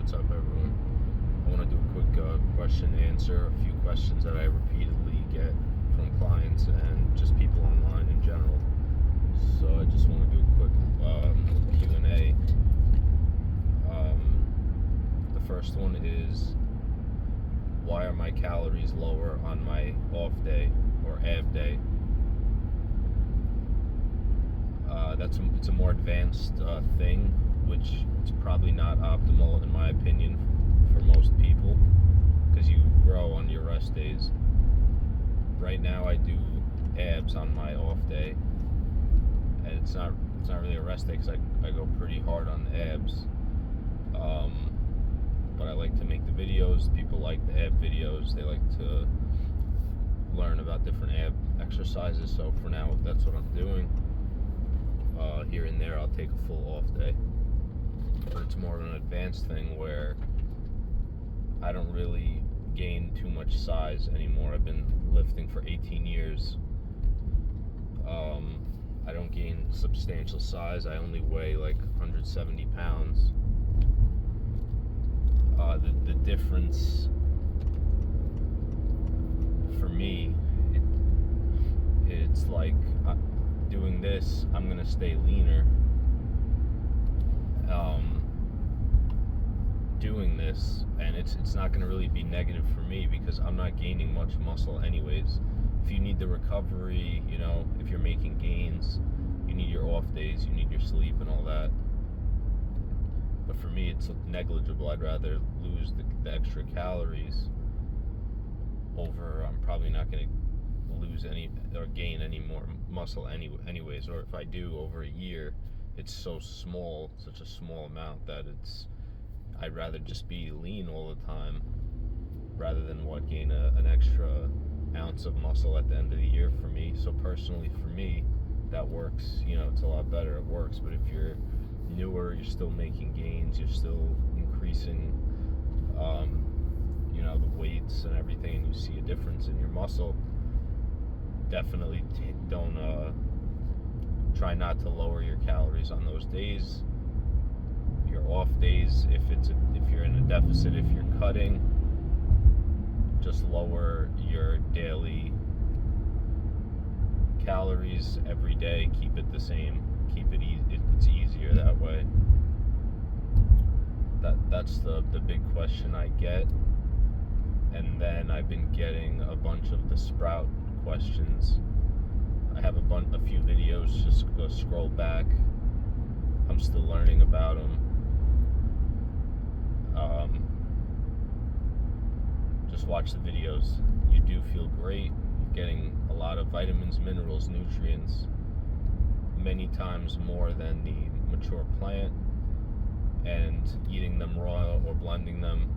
what's up, everyone? I want to do a quick question and answer. A few questions that I repeatedly get from clients and just people online in general. So I just want to do a quick Q&A. The first one is, why are my calories lower on my off day or ab day? It's a more advanced thing, which is probably not optimal in my opinion for most people, because you grow on your rest days. Right now I do abs on my off day, and it's not really a rest day because I go pretty hard on the abs. But I like to make the videos. People like the ab videos. They like to learn about different ab exercises. So for now, that's what I'm doing. Here and there, I'll take a full off day. But it's more of an advanced thing where I don't really gain too much size anymore. I've been lifting for 18 years. I don't gain substantial size. I only weigh like 170 pounds. The difference for me, it's like doing this, I'm gonna stay leaner. Doing this, and it's not gonna really be negative for me because I'm not gaining much muscle anyways. If you need the recovery, if you're making gains, you need your off days, you need your sleep and all that. But for me, it's negligible. I'd rather lose the extra calories over, I'm probably not going to lose any or gain any more muscle anyways. Or if I do over a year, it's so small, such a small amount that I'd rather just be lean all the time rather than gain an extra ounce of muscle at the end of the year for me. So personally, for me, that works. It's a lot better. It works. But if you're newer, you're still making gains, you're still increasing the weights and everything, and you see a difference in your muscle, definitely don't try not to lower your calories on those days. Your off days, if you're in a deficit, if you're cutting, just lower your daily calories every day. Keep it the same. Keep it easy. It's easier that way. That's the big question I get. And then I've been getting a bunch of the Sprout questions. I have a few videos. Just go scroll back. I'm still learning about them. Just watch the videos. You do feel great. You're getting a lot of vitamins, minerals, nutrients, many times more than the mature plant. And eating them raw or blending them,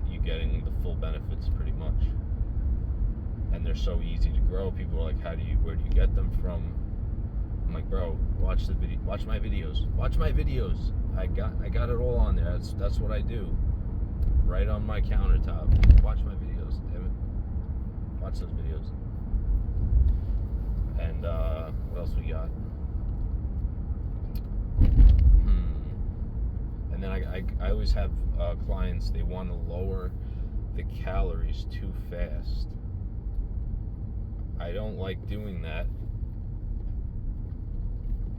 you're getting the full benefits pretty much. And they're so easy to grow. People are like, where do you get them from? I'm like, bro, watch my videos. I got it all on there. That's what I do. Right on my countertop. Watch my videos. Damn it. Watch those videos. And what else we got? And then I always have clients, they want to lower the calories too fast. I don't like doing that.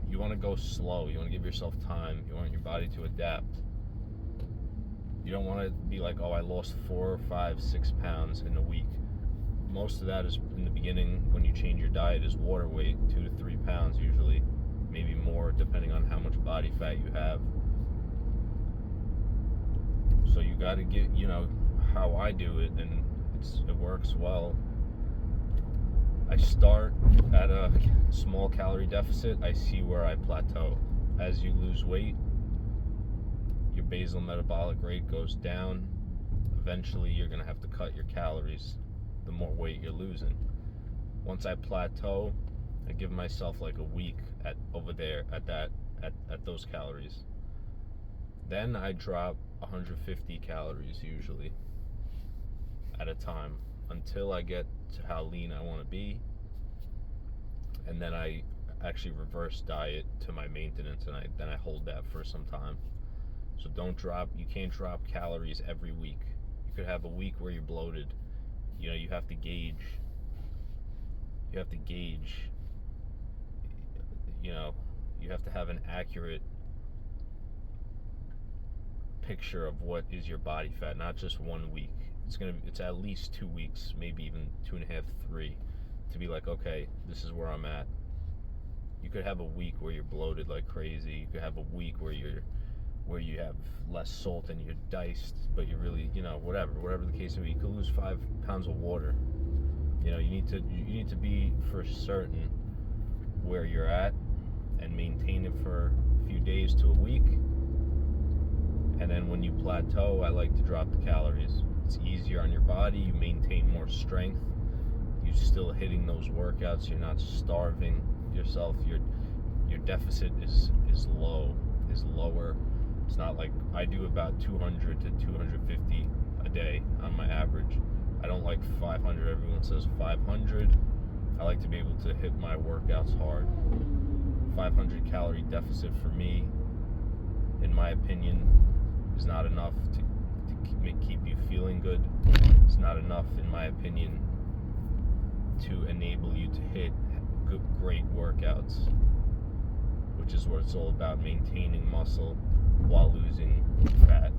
You want to go slow. You want to give yourself time. You want your body to adapt. You don't want to be like, I lost 4, 5, 6 pounds in a week. Most of that is in the beginning when you change your diet is water weight, 2 to 3 pounds usually, maybe more depending on how much body fat you have. So you got to get, how I do it, and it works well. I start at a small calorie deficit. I see where I plateau. As you lose weight, your basal metabolic rate goes down. Eventually, you're going to have to cut your calories the more weight you're losing. Once I plateau, I give myself like a week at those calories. Then I drop 150 calories usually at a time until I get to how lean I want to be. And then I actually reverse diet to my maintenance, and then I hold that for some time. So So you can't drop calories every week. You could have a week where you're bloated. You know, you have to gauge, you know, you have to have an accurate picture of what is your body fat, not just 1 week. It's at least 2 weeks, maybe even 2.5, 3, to be like, okay, this is where I'm at. You could have a week where you're bloated like crazy. You could have a week where you have less salt and you're diced, but you're really, you know, whatever the case may be. You could lose 5 pounds of water. You know, you need to be for certain where you're at and maintain it for a few days to a week. And then when you plateau, I like to drop the calories. It's easier on your body. You maintain more strength. You're still hitting those workouts. You're not starving yourself. Your deficit is lower. It's not like I do about 200 to 250 a day on my average. I don't like 500. Everyone says 500. I like to be able to hit my workouts hard. 500 calorie deficit for me, in my opinion, is not enough to keep you feeling good. It's not enough, in my opinion, to enable you to hit great workouts, which is what it's all about, maintaining muscle while losing fat.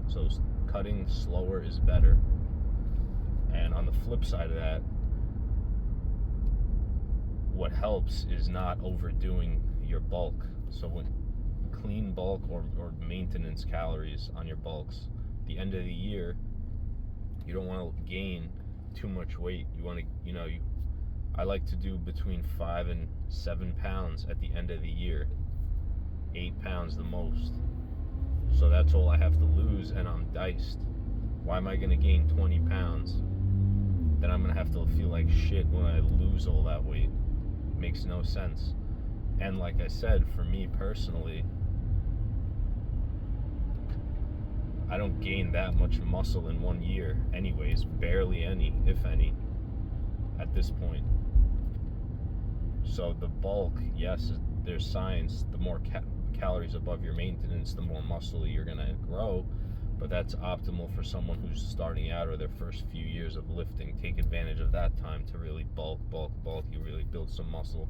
So cutting slower is better. And on the flip side of that, what helps is not overdoing your bulk. So when clean bulk or maintenance calories on your bulks, at the end of the year, you don't want to gain too much weight. You want to, I like to do between 5 and 7 pounds at the end of the year, 8 pounds the most. So that's all I have to lose, and I'm diced. Why am I going to gain 20 pounds? Then I'm going to have to feel like shit when I lose all that weight. Makes no sense. And like I said, for me personally, I don't gain that much muscle in 1 year anyways, barely any, if any, at this point. So the bulk, yes, there's science, the more calories above your maintenance, the more muscle you're gonna grow, but that's optimal for someone who's starting out or their first few years of lifting. Take advantage of that time to really bulk. You really build some muscle.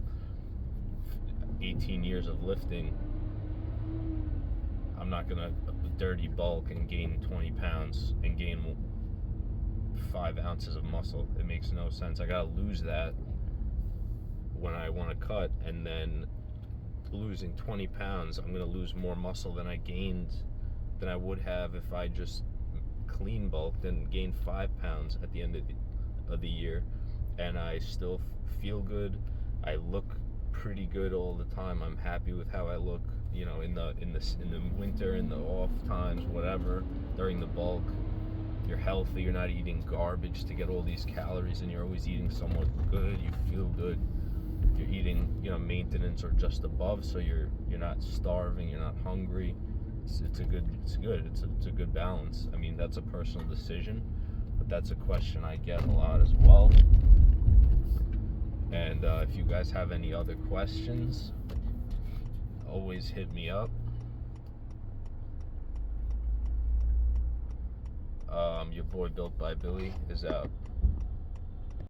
18 years of lifting, I'm not gonna dirty bulk and gain 20 pounds and gain 5 ounces of muscle. It makes no sense. I gotta lose that when I want to cut, and then losing 20 pounds, I'm gonna lose more muscle than I would have if I just clean bulked and gained 5 pounds at the end of the year, and I still feel good. I look pretty good all the time. I'm happy with how I look, in the winter, in the off times, whatever. During the bulk, you're healthy. You're not eating garbage to get all these calories, and you're always eating somewhat good. You feel good. You're eating, maintenance or just above, so you're not starving. You're not hungry. It's a good balance. I mean, that's a personal decision, but that's a question I get a lot as well. And if you guys have any other questions, always hit me up. Your boy Built by Billy is out.